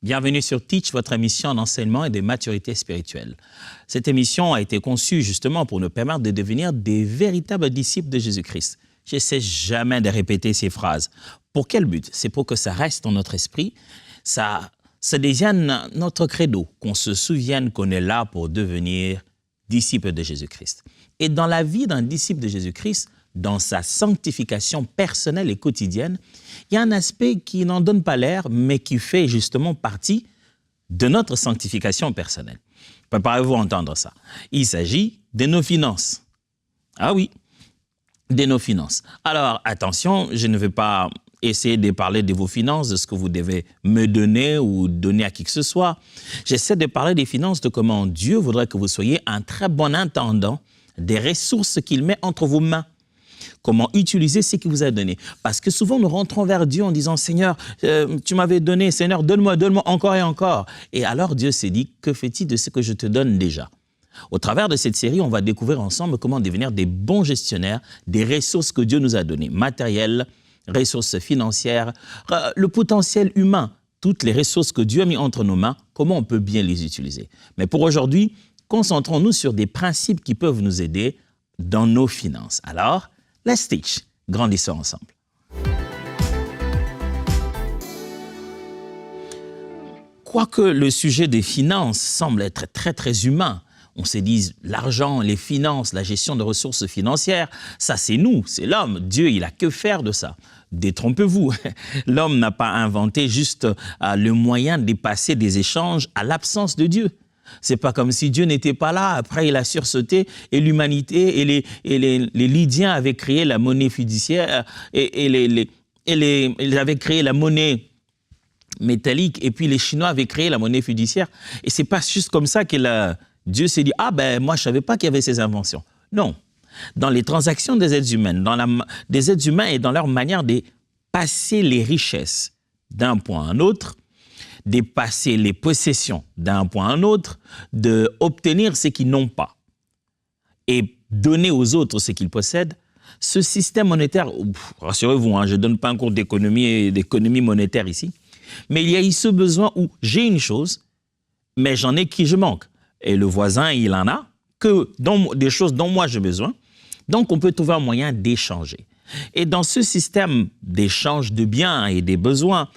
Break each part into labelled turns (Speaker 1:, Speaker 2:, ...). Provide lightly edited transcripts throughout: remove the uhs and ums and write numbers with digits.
Speaker 1: Bienvenue sur Teach, votre émission d'enseignement et de maturité spirituelle. Cette émission a été conçue justement pour nous permettre de devenir des véritables disciples de Jésus-Christ. Je n'essaie jamais de répéter ces phrases. Pour quel but? C'est pour que ça reste dans notre esprit, ça devienne notre credo, qu'on se souvienne qu'on est là pour devenir disciple de Jésus-Christ. Et dans la vie d'un disciple de Jésus-Christ, dans sa sanctification personnelle et quotidienne, il y a un aspect qui n'en donne pas l'air, mais qui fait justement partie de notre sanctification personnelle. Préparez-vous à entendre ça. Il s'agit de nos finances. Ah oui, de nos finances. Alors, attention, je ne vais pas essayer de parler de vos finances, de ce que vous devez me donner ou donner à qui que ce soit. J'essaie de parler des finances, de comment Dieu voudrait que vous soyez un très bon intendant des ressources qu'il met entre vos mains. Comment utiliser ce qu'il vous a donné. Parce que souvent, nous rentrons vers Dieu en disant « Seigneur, tu m'avais donné, Seigneur, donne-moi encore et encore. » Et alors, Dieu s'est dit « Que fais-tu de ce que je te donne déjà ?» Au travers de cette série, on va découvrir ensemble comment devenir des bons gestionnaires des ressources que Dieu nous a données, matérielles, ressources financières, le potentiel humain, toutes les ressources que Dieu a mis entre nos mains, comment on peut bien les utiliser. Mais pour aujourd'hui, concentrons-nous sur des principes qui peuvent nous aider dans nos finances. Alors, let's teach. Grandissons ensemble. Quoique le sujet des finances semble être très humain, on se dit l'argent, les finances, la gestion de ressources financières, ça c'est nous, c'est l'homme. Dieu, il a que faire de ça. Détrompez-vous, l'homme n'a pas inventé juste le moyen de passer des échanges à l'absence de Dieu. C'est pas comme si Dieu n'était pas là, après il a sursauté et l'humanité et les Lydiens avaient créé la monnaie fiduciaire ils avaient créé la monnaie métallique et puis les Chinois avaient créé la monnaie fiduciaire. Et c'est pas juste comme ça que Dieu s'est dit « Ah ben moi je savais pas qu'il y avait ces inventions ». Non, dans les transactions des êtres humains, des êtres humains et dans leur manière de passer les richesses d'un point à un autre, de passer les possessions d'un point à un autre, d'obtenir ce qu'ils n'ont pas et donner aux autres ce qu'ils possèdent, ce système monétaire, rassurez-vous, je ne donne pas un cours d'économie monétaire ici, mais il y a eu ce besoin où j'ai une chose, mais j'en ai qui je manque. Et le voisin, il en a, des choses dont moi j'ai besoin. Donc, on peut trouver un moyen d'échanger. Et dans ce système d'échange de biens et des besoins,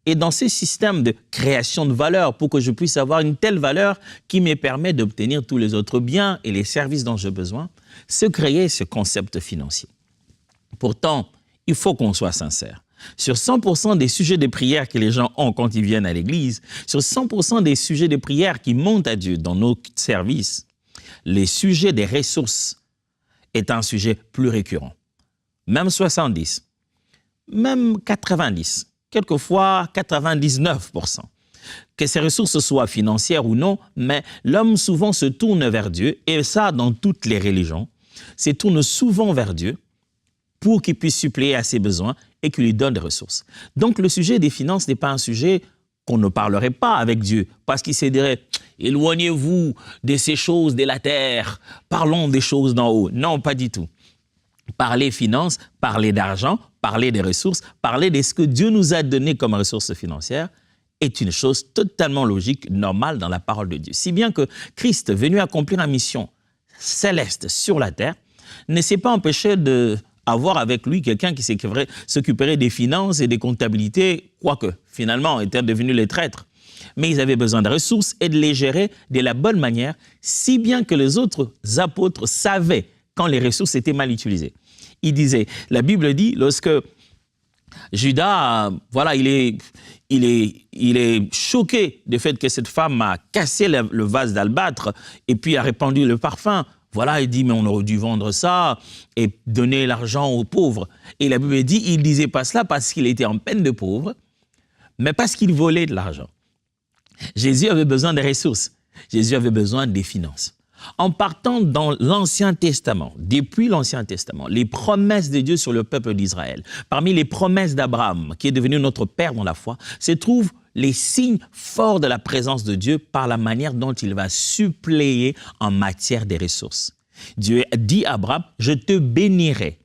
Speaker 1: et dans ce système de création de valeur pour que je puisse avoir une telle valeur qui me permet d'obtenir tous les autres biens et les services dont j'ai besoin, se créer ce concept financier. Pourtant, il faut qu'on soit sincère. Sur 100% des sujets de prière que les gens ont quand ils viennent à l'église, sur 100% des sujets de prière qui montent à Dieu dans nos services, les sujets des ressources est un sujet plus récurrent. Même 70, même 90. Quelquefois 99%. Que ces ressources soient financières ou non, mais l'homme souvent se tourne vers Dieu, et ça dans toutes les religions, se tourne souvent vers Dieu pour qu'il puisse suppléer à ses besoins et qu'il lui donne des ressources. Donc le sujet des finances n'est pas un sujet qu'on ne parlerait pas avec Dieu, parce qu'il se dirait « éloignez-vous de ces choses de la terre, parlons des choses d'en haut ». Non, pas du tout. Parler finances, parler d'argent, parler des ressources, parler de ce que Dieu nous a donné comme ressources financières est une chose totalement logique, normale dans la parole de Dieu. Si bien que Christ, venu accomplir une mission céleste sur la terre, ne s'est pas empêché d'avoir avec lui quelqu'un qui s'occuperait des finances et des comptabilités, quoique finalement étaient devenus les traîtres. Mais ils avaient besoin de ressources et de les gérer de la bonne manière, si bien que les autres apôtres savaient quand les ressources étaient mal utilisées. Il disait, la Bible dit, lorsque Judas, voilà, il est choqué du fait que cette femme a cassé le vase d'albâtre et puis a répandu le parfum. Voilà, il dit, mais on aurait dû vendre ça et donner l'argent aux pauvres. Et la Bible dit, il ne disait pas cela parce qu'il était en peine de pauvre, mais parce qu'il volait de l'argent. Jésus avait besoin des ressources. Jésus avait besoin des finances. En partant dans l'Ancien Testament, depuis l'Ancien Testament, les promesses de Dieu sur le peuple d'Israël, parmi les promesses d'Abraham, qui est devenu notre père dans la foi, se trouvent les signes forts de la présence de Dieu par la manière dont il va suppléer en matière des ressources. Dieu dit à Abraham, je te bénirai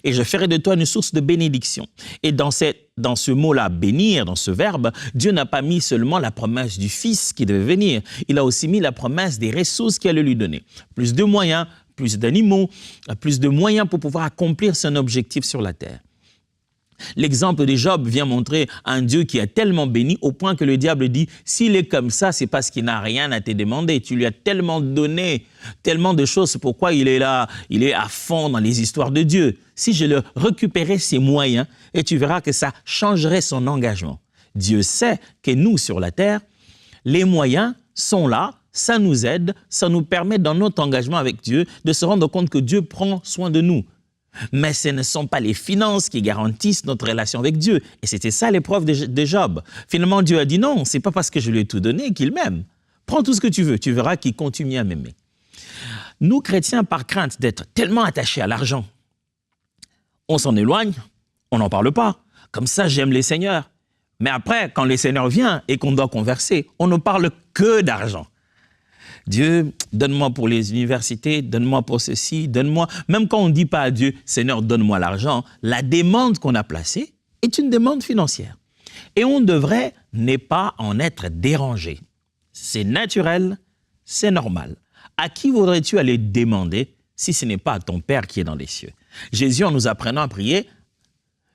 Speaker 1: et je ferai de toi une source de bénédiction. Et dans ce mot-là, bénir, dans ce verbe, Dieu n'a pas mis seulement la promesse du Fils qui devait venir, il a aussi mis la promesse des ressources qu'il allait lui donner. Plus de moyens, plus d'animaux, plus de moyens pour pouvoir accomplir son objectif sur la terre. L'exemple de Job vient montrer un Dieu qui a tellement béni au point que le diable dit « S'il est comme ça, c'est parce qu'il n'a rien à te demander. Tu lui as tellement donné, tellement de choses. Pourquoi il est là? Il est à fond dans les histoires de Dieu. Si je le récupérais ses moyens, et tu verras que ça changerait son engagement. » Dieu sait que nous, sur la terre, les moyens sont là, ça nous aide, ça nous permet dans notre engagement avec Dieu de se rendre compte que Dieu prend soin de nous. Mais ce ne sont pas les finances qui garantissent notre relation avec Dieu. Et c'était ça l'épreuve de Job. Finalement, Dieu a dit non, c'est pas parce que je lui ai tout donné qu'il m'aime. Prends tout ce que tu veux, tu verras qu'il continue à m'aimer. Nous, chrétiens, par crainte d'être tellement attachés à l'argent, on s'en éloigne, on n'en parle pas. Comme ça, j'aime les seigneurs. Mais après, quand les seigneurs viennent et qu'on doit converser, on ne parle que d'argent. Dieu, donne-moi pour les universités, donne-moi pour ceci, donne-moi. Même quand on ne dit pas à Dieu, Seigneur, donne-moi l'argent, la demande qu'on a placée est une demande financière. Et on devrait ne pas en être dérangé. C'est naturel, c'est normal. À qui voudrais-tu aller demander si ce n'est pas à ton Père qui est dans les cieux? Jésus, en nous apprenant à prier,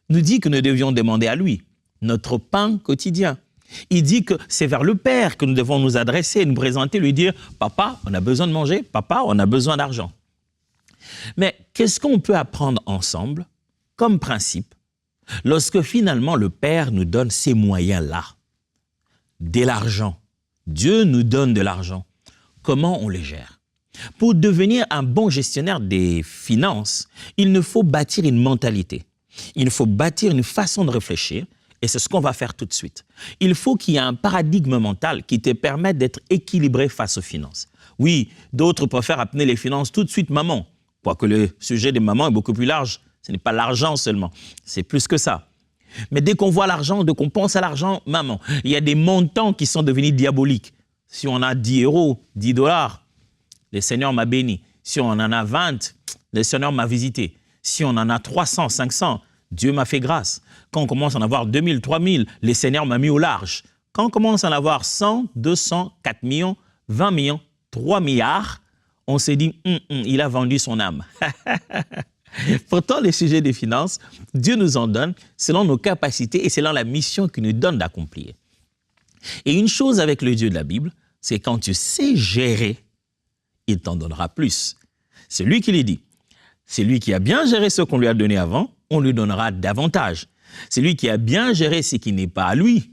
Speaker 1: nous dit que nous devions demander à lui notre pain quotidien. Il dit que c'est vers le Père que nous devons nous adresser, nous présenter, lui dire « Papa, on a besoin de manger, papa, on a besoin d'argent. » Mais qu'est-ce qu'on peut apprendre ensemble comme principe lorsque finalement le Père nous donne ces moyens-là? De l'argent. Dieu nous donne de l'argent. Comment on les gère? Pour devenir un bon gestionnaire des finances, il nous faut bâtir une mentalité. Il nous faut bâtir une façon de réfléchir. Et c'est ce qu'on va faire tout de suite. Il faut qu'il y ait un paradigme mental qui te permette d'être équilibré face aux finances. Oui, d'autres préfèrent appeler les finances tout de suite maman. Quoique le sujet des mamans est beaucoup plus large. Ce n'est pas l'argent seulement, c'est plus que ça. Mais dès qu'on voit l'argent, dès qu'on pense à l'argent, maman, il y a des montants qui sont devenus diaboliques. Si on a 10 euros, 10 dollars, le Seigneur m'a béni. Si on en a 20, le Seigneur m'a visité. Si on en a 300, 500, Dieu m'a fait grâce. Quand on commence à en avoir 2000, 3000, le Seigneur m'a mis au large. Quand on commence à en avoir 100, 200, 4 millions, 20 millions, 3 milliards, on s'est dit, il a vendu son âme. Pourtant, les sujets des finances, Dieu nous en donne selon nos capacités et selon la mission qu'il nous donne d'accomplir. Et une chose avec le Dieu de la Bible, c'est quand tu sais gérer, il t'en donnera plus. C'est lui qui l'a dit. C'est lui qui a bien géré ce qu'on lui a donné avant, on lui donnera davantage. C'est lui qui a bien géré ce qui n'est pas à lui.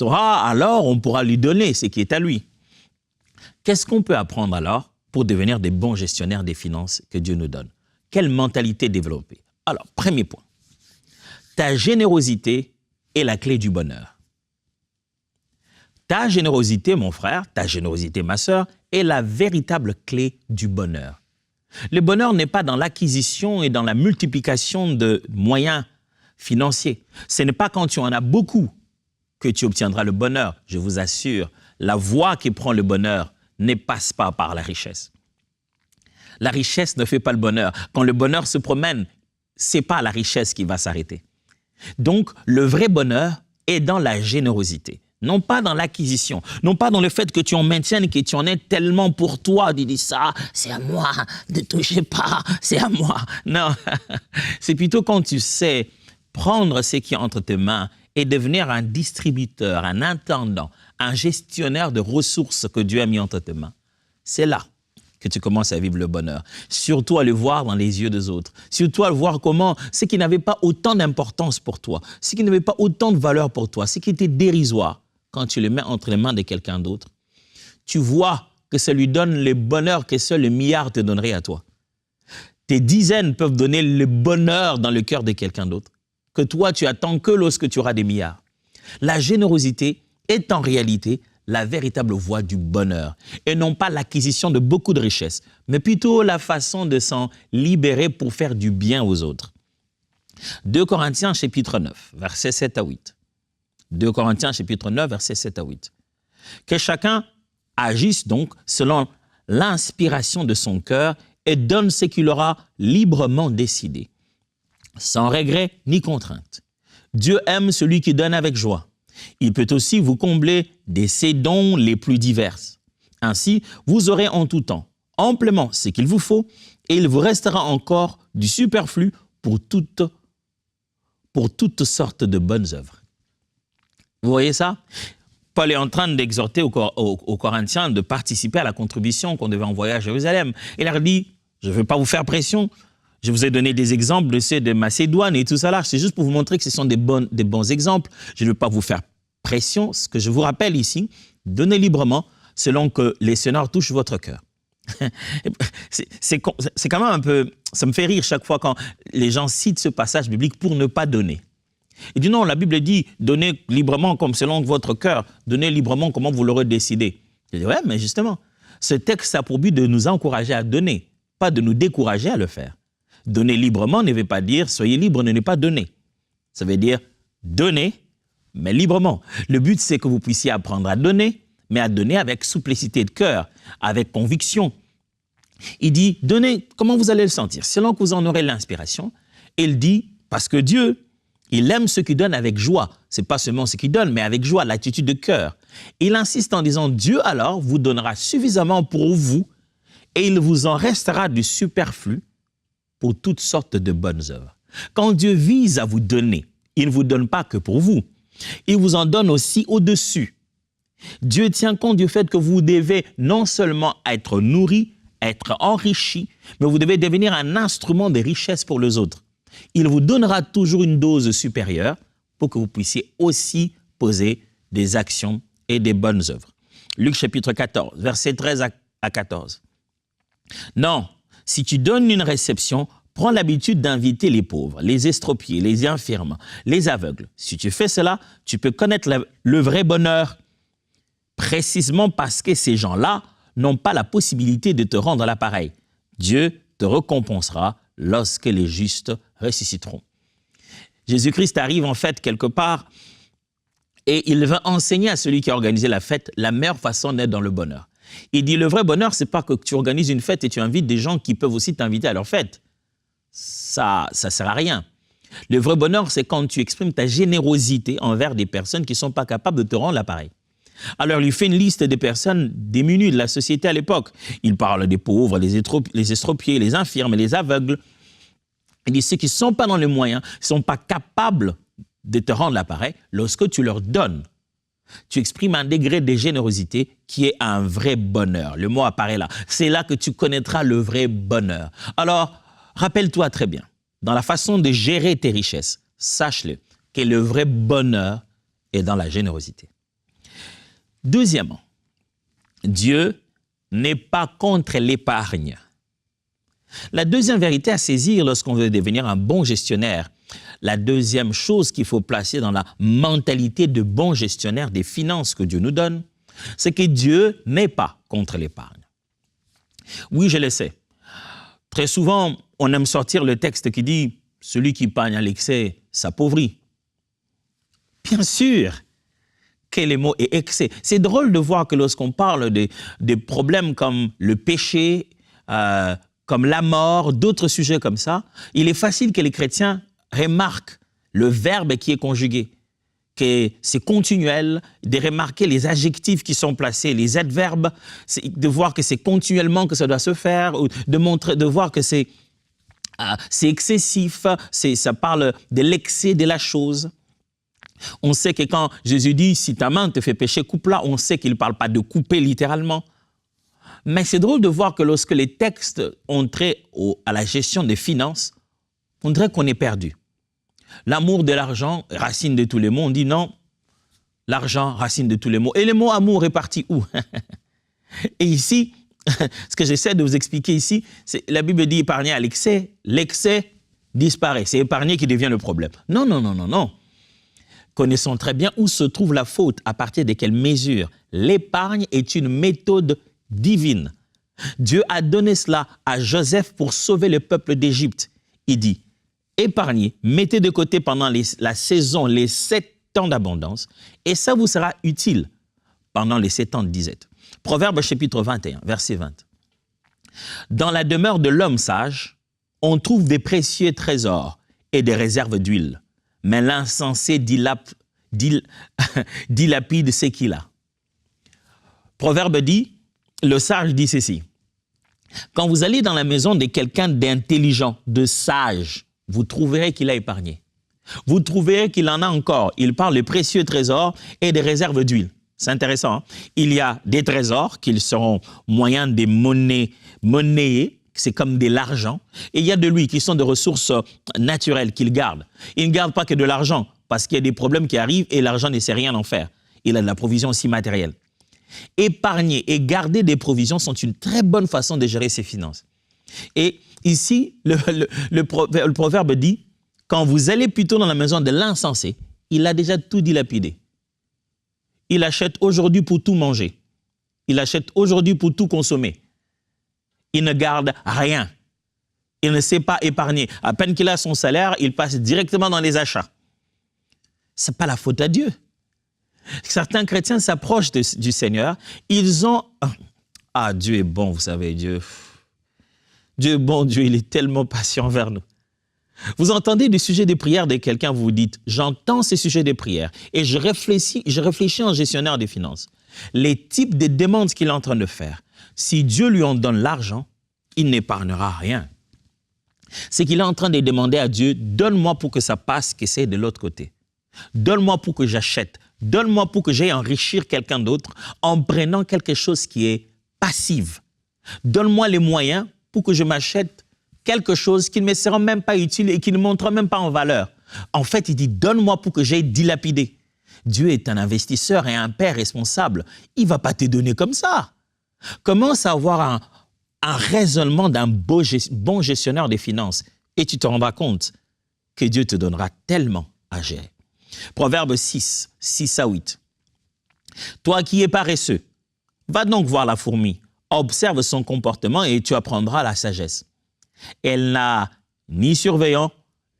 Speaker 1: Alors on pourra lui donner ce qui est à lui. Qu'est-ce qu'on peut apprendre alors pour devenir des bons gestionnaires des finances que Dieu nous donne? Quelle mentalité développer? Alors, premier point, ta générosité est la clé du bonheur. Ta générosité, mon frère, ta générosité, ma sœur, est la véritable clé du bonheur. Le bonheur n'est pas dans l'acquisition et dans la multiplication de moyens financiers. Ce n'est pas quand tu en as beaucoup que tu obtiendras le bonheur. Je vous assure, la voie qui prend le bonheur ne passe pas par la richesse. La richesse ne fait pas le bonheur. Quand le bonheur se promène, ce n'est pas la richesse qui va s'arrêter. Donc, le vrai bonheur est dans la générosité. Non pas dans l'acquisition, non pas dans le fait que tu en maintiennes, que tu en aies tellement pour toi, tu dis ça, c'est à moi, ne touchez pas, c'est à moi. Non, c'est plutôt quand tu sais prendre ce qui est entre tes mains et devenir un distributeur, un intendant, un gestionnaire de ressources que Dieu a mis entre tes mains. C'est là que tu commences à vivre le bonheur. Surtout à le voir dans les yeux des autres. Surtout à le voir comment ce qui n'avait pas autant d'importance pour toi, ce qui n'avait pas autant de valeur pour toi, ce qui était dérisoire, quand tu le mets entre les mains de quelqu'un d'autre, tu vois que ça lui donne le bonheur que seul le milliard te donnerait à toi. Tes dizaines peuvent donner le bonheur dans le cœur de quelqu'un d'autre, que toi, tu attends que lorsque tu auras des milliards. La générosité est en réalité la véritable voie du bonheur, et non pas l'acquisition de beaucoup de richesses, mais plutôt la façon de s'en libérer pour faire du bien aux autres. 2 Corinthiens chapitre 9, versets 7 à 8. 2 Corinthiens chapitre 9, versets 7 à 8. Que chacun agisse donc selon l'inspiration de son cœur et donne ce qu'il aura librement décidé. sans regret ni contrainte. Dieu aime celui qui donne avec joie. Il peut aussi vous combler de ses dons les plus divers. Ainsi, vous aurez en tout temps amplement ce qu'il vous faut et il vous restera encore du superflu pour toutes sortes de bonnes œuvres. Vous voyez ça? Paul est en train d'exhorter aux Corinthiens de participer à la contribution qu'on devait envoyer à Jérusalem. Il leur dit, je ne veux pas vous faire pression, je vous ai donné des exemples de ceux de Macédoine et tout ça là, c'est juste pour vous montrer que ce sont des bons exemples. Je ne veux pas vous faire pression, ce que je vous rappelle ici, donnez librement selon que les seigneurs touchent votre cœur. C'est quand même un peu, ça me fait rire chaque fois quand les gens citent ce passage biblique pour ne pas donner. Il dit non, la Bible dit donnez librement comme selon votre cœur, donnez librement comment vous l'aurez décidé. Je dis ouais, mais justement, ce texte a pour but de nous encourager à donner, pas de nous décourager à le faire. Donner librement ne veut pas dire soyez libre de ne pas donner. Ça veut dire donner, mais librement. Le but, c'est que vous puissiez apprendre à donner, mais à donner avec simplicité de cœur, avec conviction. Il dit, donnez, comment vous allez le sentir? Selon que vous en aurez l'inspiration. Il dit, parce que Dieu, il aime ceux qui donnent avec joie. Ce n'est pas seulement ceux qui donnent, mais avec joie, l'attitude de cœur. Il insiste en disant, Dieu alors vous donnera suffisamment pour vous et il vous en restera du superflu pour toutes sortes de bonnes œuvres. Quand Dieu vise à vous donner, il ne vous donne pas que pour vous. Il vous en donne aussi au-dessus. Dieu tient compte du fait que vous devez non seulement être nourri, être enrichi, mais vous devez devenir un instrument de richesse pour les autres. Il vous donnera toujours une dose supérieure pour que vous puissiez aussi poser des actions et des bonnes œuvres. Luc chapitre 14, versets 13 à 14. Non, si tu donnes une réception, prends l'habitude d'inviter les pauvres, les estropiés, les infirmes, les aveugles. Si tu fais cela, tu peux connaître le vrai bonheur, précisément parce que ces gens-là n'ont pas la possibilité de te rendre l'appareil. Dieu te récompensera lorsque les justes ressusciteront. Jésus-Christ arrive en fait quelque part et il va enseigner à celui qui a organisé la fête la meilleure façon d'être dans le bonheur. Il dit, le vrai bonheur, c'est pas que tu organises une fête et tu invites des gens qui peuvent aussi t'inviter à leur fête. Ça sert à rien. Le vrai bonheur, c'est quand tu exprimes ta générosité envers des personnes qui ne sont pas capables de te rendre l'appareil. Alors, il lui fait une liste des personnes démunies de la société à l'époque. Il parle des pauvres, les estropiés, les infirmes, les aveugles. Il dit, ceux qui ne sont pas dans les moyens, ne sont pas capables de te rendre l'appareil, lorsque tu leur donnes, tu exprimes un degré de générosité qui est un vrai bonheur. Le mot apparaît là. C'est là que tu connaîtras le vrai bonheur. Alors, rappelle-toi très bien, dans la façon de gérer tes richesses, sache-le, que le vrai bonheur est dans la générosité. Deuxièmement, Dieu n'est pas contre l'épargne. La deuxième vérité à saisir lorsqu'on veut devenir un bon gestionnaire, la deuxième chose qu'il faut placer dans la mentalité de bon gestionnaire des finances que Dieu nous donne, c'est que Dieu n'est pas contre l'épargne. Oui, je le sais. Très souvent, on aime sortir le texte qui dit « Celui qui épargne à l'excès s'appauvrit ». Bien sûr que le mot est excès. C'est drôle de voir que lorsqu'on parle de problèmes comme le péché, comme la mort, d'autres sujets comme ça, il est facile que les chrétiens remarquent le verbe qui est conjugué, que c'est continuel, de remarquer les adjectifs qui sont placés, les adverbes, de voir que c'est continuellement que ça doit se faire, ou de voir que c'est excessif, ça parle de l'excès de la chose. On sait que quand Jésus dit « si ta main te fait pécher, coupe-la », on sait qu'il ne parle pas de couper littéralement. Mais c'est drôle de voir que lorsque les textes ont trait à la gestion des finances, on dirait qu'on est perdu. L'amour de l'argent, racine de tous les maux, on dit non, l'argent, racine de tous les maux. Et le mot amour est parti où? Et ici, ce que j'essaie de vous expliquer ici, c'est la Bible dit épargner à l'excès, l'excès disparaît. C'est épargner qui devient le problème. Non, non, non, non, non. Connaissons très bien où se trouve la faute, à partir de quelle mesure. L'épargne est une méthode divine. Dieu a donné cela à Joseph pour sauver le peuple d'Égypte. Il dit, épargnez, mettez de côté pendant la saison, les 7 ans d'abondance, et ça vous sera utile pendant les 7 ans de disette. Proverbe chapitre 21, verset 20. Dans la demeure de l'homme sage, on trouve des précieux trésors, et des réserves d'huile. Mais l'insensé dilapide ce qu'il a. Proverbe dit, le sage dit ceci. Quand vous allez dans la maison de quelqu'un d'intelligent, de sage, vous trouverez qu'il a épargné. Vous trouverez qu'il en a encore. Il parle de précieux trésors et des réserves d'huile. C'est intéressant. Hein? Il y a des trésors qui seront moyens de monnayer, c'est comme de l'argent. Et il y a de l'huile qui sont des ressources naturelles qu'il garde. Il ne garde pas que de l'argent parce qu'il y a des problèmes qui arrivent et l'argent ne sait rien en faire. Il a de la provision aussi matérielle. Épargner et garder des provisions sont une très bonne façon de gérer ses finances. Et ici, le proverbe dit, quand vous allez plutôt dans la maison de l'insensé, il a déjà tout dilapidé. Il achète aujourd'hui pour tout manger. Il achète aujourd'hui pour tout consommer. Il ne garde rien. Il ne sait pas épargner. À peine qu'il a son salaire, il passe directement dans les achats. Ce n'est pas la faute à Dieu. Certains chrétiens s'approchent du Seigneur. Ils ont... Ah, Dieu est bon, vous savez, Dieu. Dieu est bon, Dieu, il est tellement patient envers nous. Vous entendez des sujets de prière de quelqu'un, vous vous dites, j'entends ces sujets de prière et je réfléchis en gestionnaire des finances. Les types de demandes qu'il est en train de faire, si Dieu lui en donne l'argent, il n'épargnera rien. C'est qu'il est en train de demander à Dieu, donne-moi pour que ça passe, que c'est de l'autre côté. Donne-moi pour que j'achète. Donne-moi pour que j'aille enrichir quelqu'un d'autre en prenant quelque chose qui est passif. Donne-moi les moyens pour que je m'achète quelque chose qui ne me sera même pas utile et qui ne montrera même pas en valeur. En fait, il dit, donne-moi pour que j'aille dilapider. Dieu est un investisseur et un père responsable. Il ne va pas te donner comme ça. Commence à avoir un raisonnement d'un bon gestionnaire des finances et tu te rendras compte que Dieu te donnera tellement à gérer. Proverbe 6 à 8. Toi qui es paresseux, va donc voir la fourmi, observe son comportement et tu apprendras la sagesse. Elle n'a ni surveillant,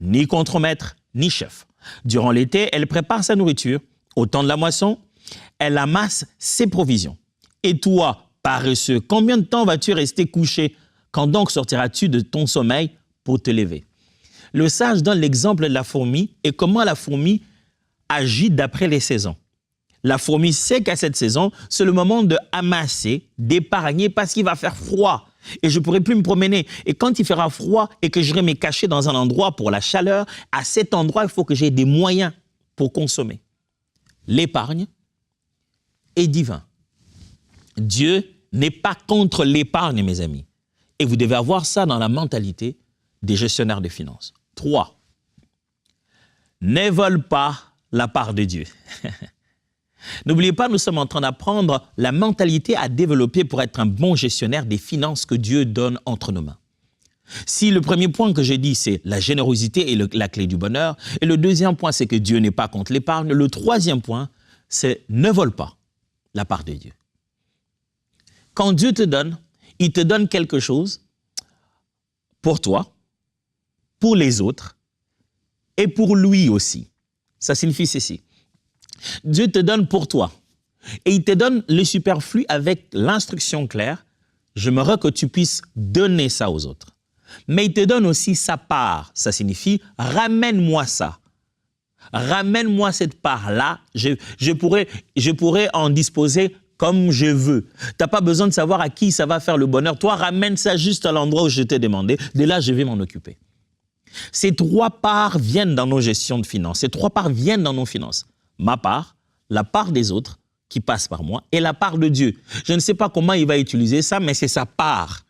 Speaker 1: ni contremaître, ni chef. Durant l'été, elle prépare sa nourriture. Au temps de la moisson, elle amasse ses provisions. Et toi, paresseux, combien de temps vas-tu rester couché? Quand donc sortiras-tu de ton sommeil pour te lever? Le sage donne l'exemple de la fourmi et comment la fourmi agit d'après les saisons. La fourmi sait qu'à cette saison, c'est le moment de amasser, d'épargner parce qu'il va faire froid et je ne pourrai plus me promener. Et quand il fera froid et que j'irai me cacher dans un endroit pour la chaleur, à cet endroit, il faut que j'ai des moyens pour consommer. L'épargne est divin. Dieu n'est pas contre l'épargne, mes amis. Et vous devez avoir ça dans la mentalité des gestionnaires de finances. 3. Ne vole pas la part de Dieu. N'oubliez pas, nous sommes en train d'apprendre la mentalité à développer pour être un bon gestionnaire des finances que Dieu donne entre nos mains. Si le premier point que j'ai dit, c'est la générosité est la clé du bonheur, et le deuxième point, c'est que Dieu n'est pas contre l'épargne, le troisième point, c'est ne vole pas la part de Dieu. Quand Dieu te donne, il te donne quelque chose pour toi, pour les autres et pour lui aussi. Ça signifie ceci. Dieu te donne pour toi et il te donne le superflu avec l'instruction claire. J'aimerais que tu puisses donner ça aux autres. Mais il te donne aussi sa part. Ça signifie ramène-moi ça. Ramène-moi cette part-là. Je pourrais en disposer comme je veux. Tu n'as pas besoin de savoir à qui ça va faire le bonheur. Toi, ramène ça juste à l'endroit où je t'ai demandé. De là, je vais m'en occuper. Ces 3 parts viennent dans nos gestions de finances. Ces 3 parts viennent dans nos finances. Ma part, la part des autres qui passe par moi et la part de Dieu. Je ne sais pas comment il va utiliser ça, mais c'est sa part.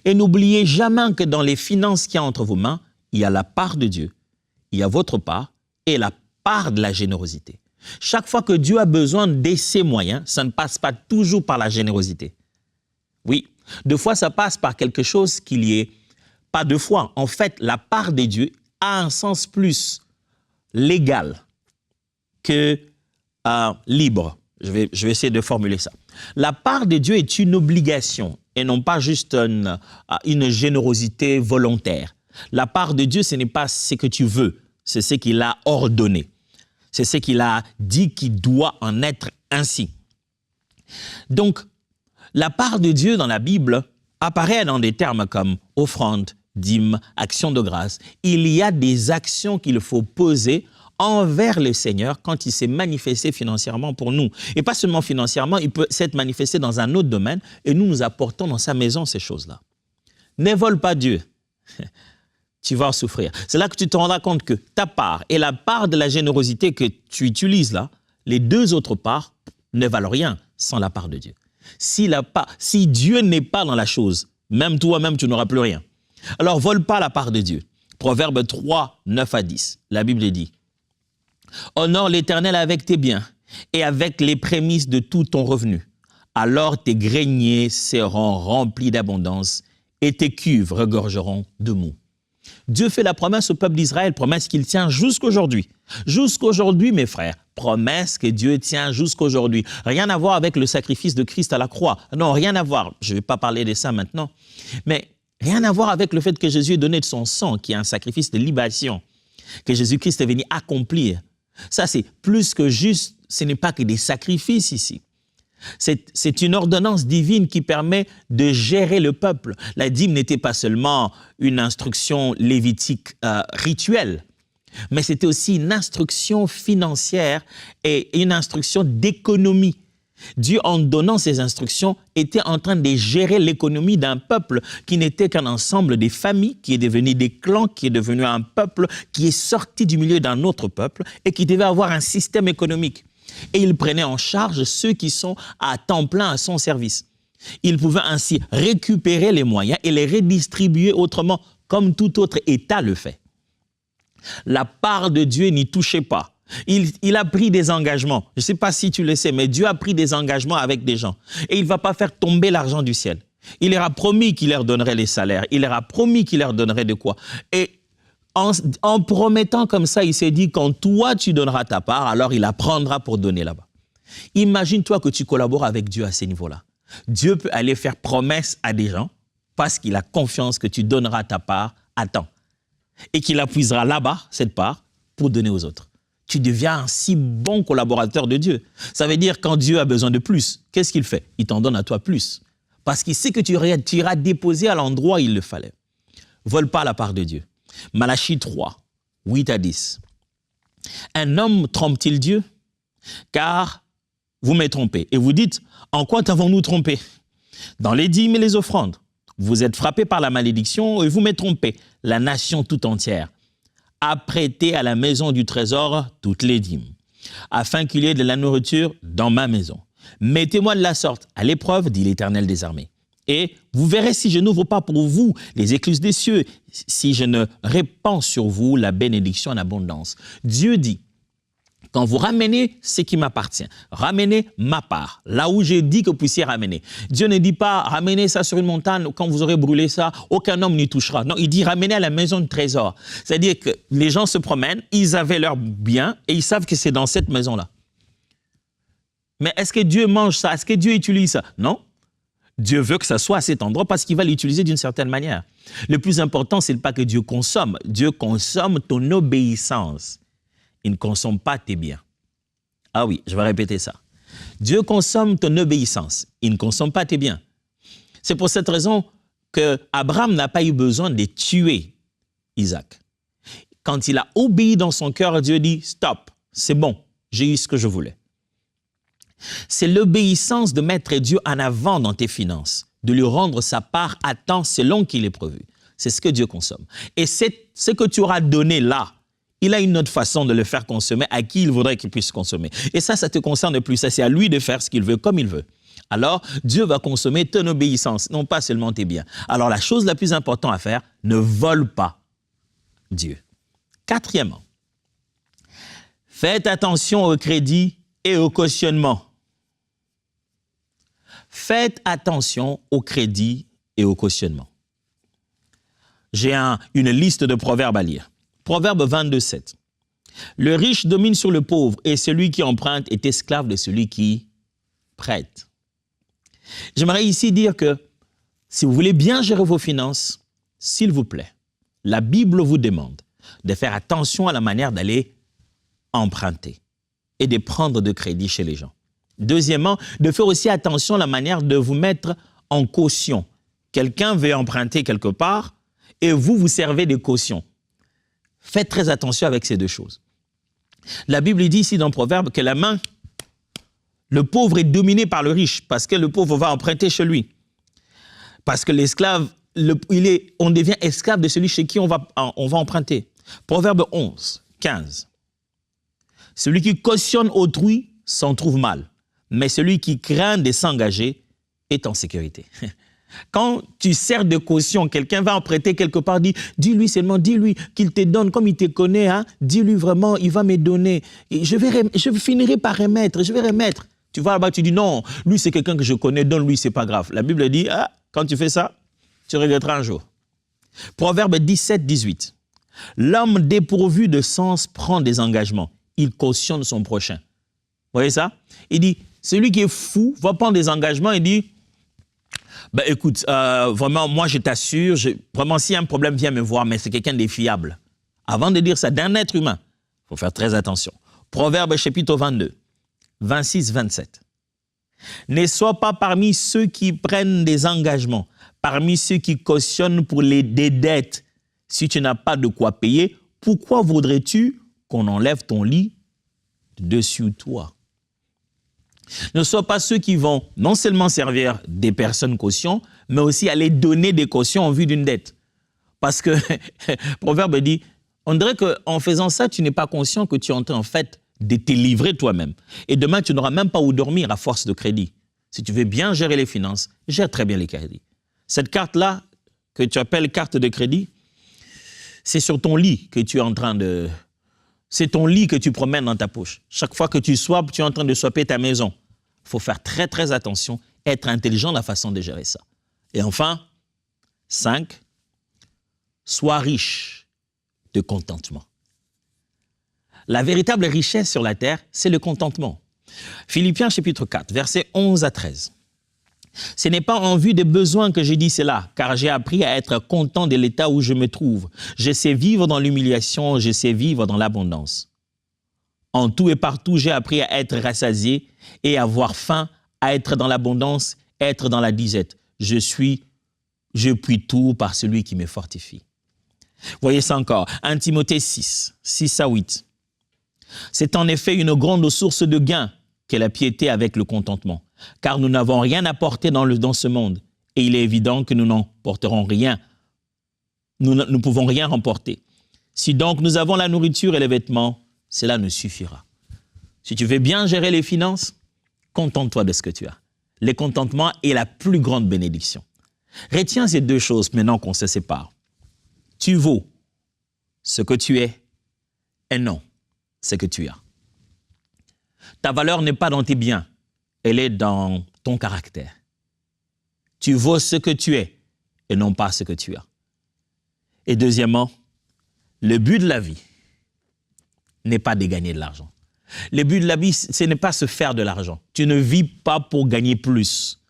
Speaker 1: Et n'oubliez jamais que dans les finances qu'il y a entre vos mains, il y a la part de Dieu, il y a votre part et la part de la générosité. Chaque fois que Dieu a besoin de ses moyens, ça ne passe pas toujours par la générosité. Oui, 2 fois ça passe par quelque chose qu'il y ait. Pas 2 fois. En fait, la part de Dieu a un sens plus légal que libre. Je vais essayer de formuler ça. La part de Dieu est une obligation et non pas juste une générosité volontaire. La part de Dieu, ce n'est pas ce que tu veux, c'est ce qu'il a ordonné. C'est ce qu'il a dit qu'il doit en être ainsi. Donc, la part de Dieu dans la Bible apparaît dans des termes comme offrande dîme, action de grâce. Il y a des actions qu'il faut poser envers le Seigneur quand il s'est manifesté financièrement pour nous. Et pas seulement financièrement, il peut s'être manifesté dans un autre domaine et nous apportons dans sa maison ces choses-là. Ne vole pas Dieu. Tu vas en souffrir. C'est là que tu te rendras compte que ta part et la part de la générosité que tu utilises là, les deux autres parts ne valent rien sans la part de Dieu. Si Dieu n'est pas dans la chose, même toi-même, tu n'auras plus rien. Alors, vole pas la part de Dieu. Proverbe 3, 9 à 10, la Bible dit « Honore l'Éternel avec tes biens et avec les prémices de tout ton revenu. Alors tes greniers seront remplis d'abondance et tes cuves regorgeront de mou. » Dieu fait la promesse au peuple d'Israël, promesse qu'il tient jusqu'aujourd'hui. Jusqu'aujourd'hui, mes frères, promesse que Dieu tient jusqu'aujourd'hui. Rien à voir avec le sacrifice de Christ à la croix. Non, rien à voir. Je ne vais pas parler de ça maintenant. Mais rien à voir avec le fait que Jésus ait donné de son sang, qui est un sacrifice de libation, que Jésus-Christ est venu accomplir. Ça, c'est plus que juste, ce n'est pas que des sacrifices ici. C'est une ordonnance divine qui permet de gérer le peuple. La dîme n'était pas seulement une instruction lévitique rituelle, mais c'était aussi une instruction financière et une instruction d'économie. Dieu, en donnant ces instructions, était en train de gérer l'économie d'un peuple qui n'était qu'un ensemble des familles, qui est devenu des clans, qui est devenu un peuple, qui est sorti du milieu d'un autre peuple et qui devait avoir un système économique. Et il prenait en charge ceux qui sont à temps plein à son service. Il pouvait ainsi récupérer les moyens et les redistribuer autrement, comme tout autre État le fait. La part de Dieu n'y touchait pas. Il a pris des engagements. Je ne sais pas si tu le sais, mais Dieu a pris des engagements avec des gens. Et il ne va pas faire tomber l'argent du ciel. Il leur a promis qu'il leur donnerait les salaires. Il leur a promis qu'il leur donnerait de quoi. Et en promettant comme ça, il s'est dit, quand toi tu donneras ta part, alors il apprendra pour donner là-bas. Imagine-toi que tu collabores avec Dieu à ces niveaux-là. Dieu peut aller faire promesse à des gens parce qu'il a confiance que tu donneras ta part à temps et qu'il appuiera là-bas, cette part, pour donner aux autres. Tu deviens un si bon collaborateur de Dieu. Ça veut dire quand Dieu a besoin de plus, qu'est-ce qu'il fait? Il t'en donne à toi plus. Parce qu'il sait que tu iras déposer à l'endroit où il le fallait. Vole pas la part de Dieu. Malachie 3, 8 à 10. Un homme trompe-t-il Dieu? Car vous m'avez trompé. Et vous dites, en quoi t'avons-nous trompé? Dans les dîmes et les offrandes. Vous êtes frappés par la malédiction et vous m'avez trompé, la nation tout entière. Apprêtez à la maison du trésor toutes les dîmes, afin qu'il y ait de la nourriture dans ma maison. Mettez-moi de la sorte à l'épreuve, dit l'Éternel des armées. Et vous verrez si je n'ouvre pas pour vous les écluses des cieux, si je ne répands sur vous la bénédiction en abondance. Dieu dit, quand vous ramenez ce qui m'appartient, ramenez ma part, là où j'ai dit que vous puissiez ramener. Dieu ne dit pas, ramenez ça sur une montagne, quand vous aurez brûlé ça, aucun homme n'y touchera. Non, il dit, ramenez à la maison de trésor. C'est-à-dire que les gens se promènent, ils avaient leurs biens et ils savent que c'est dans cette maison-là. Mais est-ce que Dieu mange ça? Est-ce que Dieu utilise ça? Non. Dieu veut que ça soit à cet endroit parce qu'il va l'utiliser d'une certaine manière. Le plus important, ce n'est pas que Dieu consomme. Dieu consomme ton obéissance. Il ne consomme pas tes biens. Ah oui, je vais répéter ça. Dieu consomme ton obéissance. Il ne consomme pas tes biens. C'est pour cette raison qu'Abraham n'a pas eu besoin de tuer Isaac. Quand il a obéi dans son cœur, Dieu dit « Stop, c'est bon, j'ai eu ce que je voulais ». C'est l'obéissance de mettre Dieu en avant dans tes finances, de lui rendre sa part à temps selon qu'il est prévu. C'est ce que Dieu consomme. Et c'est ce que tu auras donné là. Il a une autre façon de le faire consommer à qui il voudrait qu'il puisse consommer. Et ça te concerne plus. Ça, c'est à lui de faire ce qu'il veut, comme il veut. Alors, Dieu va consommer ton obéissance, non pas seulement tes biens. Alors, la chose la plus importante à faire, ne vole pas Dieu. Quatrièmement, faites attention au crédit et au cautionnement. Faites attention au crédit et au cautionnement. J'ai une liste de proverbes à lire. Proverbe 22, 7. Le riche domine sur le pauvre et celui qui emprunte est esclave de celui qui prête. J'aimerais ici dire que si vous voulez bien gérer vos finances, s'il vous plaît, la Bible vous demande de faire attention à la manière d'aller emprunter et de prendre de crédit chez les gens. Deuxièmement, de faire aussi attention à la manière de vous mettre en caution. Quelqu'un veut emprunter quelque part et vous, vous servez des cautions. Faites très attention avec ces deux choses. La Bible dit ici dans Proverbe que la main, le pauvre est dominé par le riche parce que le pauvre va emprunter chez lui. Parce que l'esclave, on devient esclave de celui chez qui on va emprunter. Proverbe 11, 15. Celui qui cautionne autrui s'en trouve mal, mais celui qui craint de s'engager est en sécurité. Quand tu sers de caution, quelqu'un va emprunter quelque part, dis-lui seulement, dis-lui qu'il te donne comme il te connaît, hein, dis-lui vraiment, il va me donner. Et je finirai par remettre, je vais remettre. Tu vas là-bas, tu dis non, lui c'est quelqu'un que je connais, donne-lui, c'est pas grave. La Bible dit, quand tu fais ça, tu regretteras un jour. Proverbe 17, 18. L'homme dépourvu de sens prend des engagements. Il cautionne son prochain. Vous voyez ça? Il dit, celui qui est fou va prendre des engagements et dit, écoute, vraiment, moi je t'assure, vraiment si un problème, viens me voir, mais c'est quelqu'un de fiable. Avant de dire ça d'un être humain, il faut faire très attention. Proverbe chapitre 22, 26, 27. Ne sois pas parmi ceux qui prennent des engagements, parmi ceux qui cautionnent pour des dettes. Si tu n'as pas de quoi payer, pourquoi voudrais-tu qu'on enlève ton lit dessus toi? Ne sois pas ceux qui vont non seulement servir des personnes cautions, mais aussi aller donner des cautions en vue d'une dette. Parce que Proverbe dit, on dirait qu'en faisant ça, tu n'es pas conscient que tu es en train en fait de te livrer toi-même. Et demain, tu n'auras même pas où dormir à force de crédit. Si tu veux bien gérer les finances, gère très bien les crédits. Cette carte-là, que tu appelles carte de crédit, c'est sur ton lit que tu es en train de... C'est ton lit que tu promènes dans ta poche. Chaque fois que tu swaps, tu es en train de swapper ta maison. Il faut faire très, très attention, être intelligent dans la façon de gérer ça. Et enfin, 5, sois riche de contentement. La véritable richesse sur la terre, c'est le contentement. Philippiens chapitre 4, versets 11 à 13. Ce n'est pas en vue des besoins que je dis cela, car j'ai appris à être content de l'état où je me trouve. Je sais vivre dans l'humiliation, je sais vivre dans l'abondance. En tout et partout, j'ai appris à être rassasié et à avoir faim, à être dans l'abondance, être dans la disette. Je puis tout par celui qui me fortifie. Voyez ça encore, 1 Timothée 6, 6 à 8. C'est en effet une grande source de gain qu'est la piété avec le contentement, car nous n'avons rien à porter dans ce monde, et il est évident que nous n'en porterons rien. Nous ne pouvons rien remporter. Si donc nous avons la nourriture et les vêtements, cela nous suffira. Si tu veux bien gérer les finances, contente-toi de ce que tu as. Le contentement est la plus grande bénédiction. Retiens ces deux choses maintenant qu'on se sépare. Tu vaux ce que tu es et non ce que tu as. Ta valeur n'est pas dans tes biens, elle est dans ton caractère. Tu vaux ce que tu es et non pas ce que tu as. Et deuxièmement, le but de la vie n'est pas de gagner de l'argent. Le but de la vie, ce n'est pas se faire de l'argent. Tu ne vis pas pour gagner plus.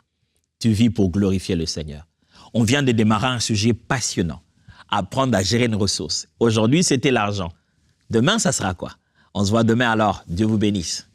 Speaker 1: Tu vis pour glorifier le Seigneur. On vient de démarrer un sujet passionnant. Apprendre à gérer une ressource. Aujourd'hui, c'était l'argent. Demain, ça sera quoi? On se voit demain alors. Dieu vous bénisse.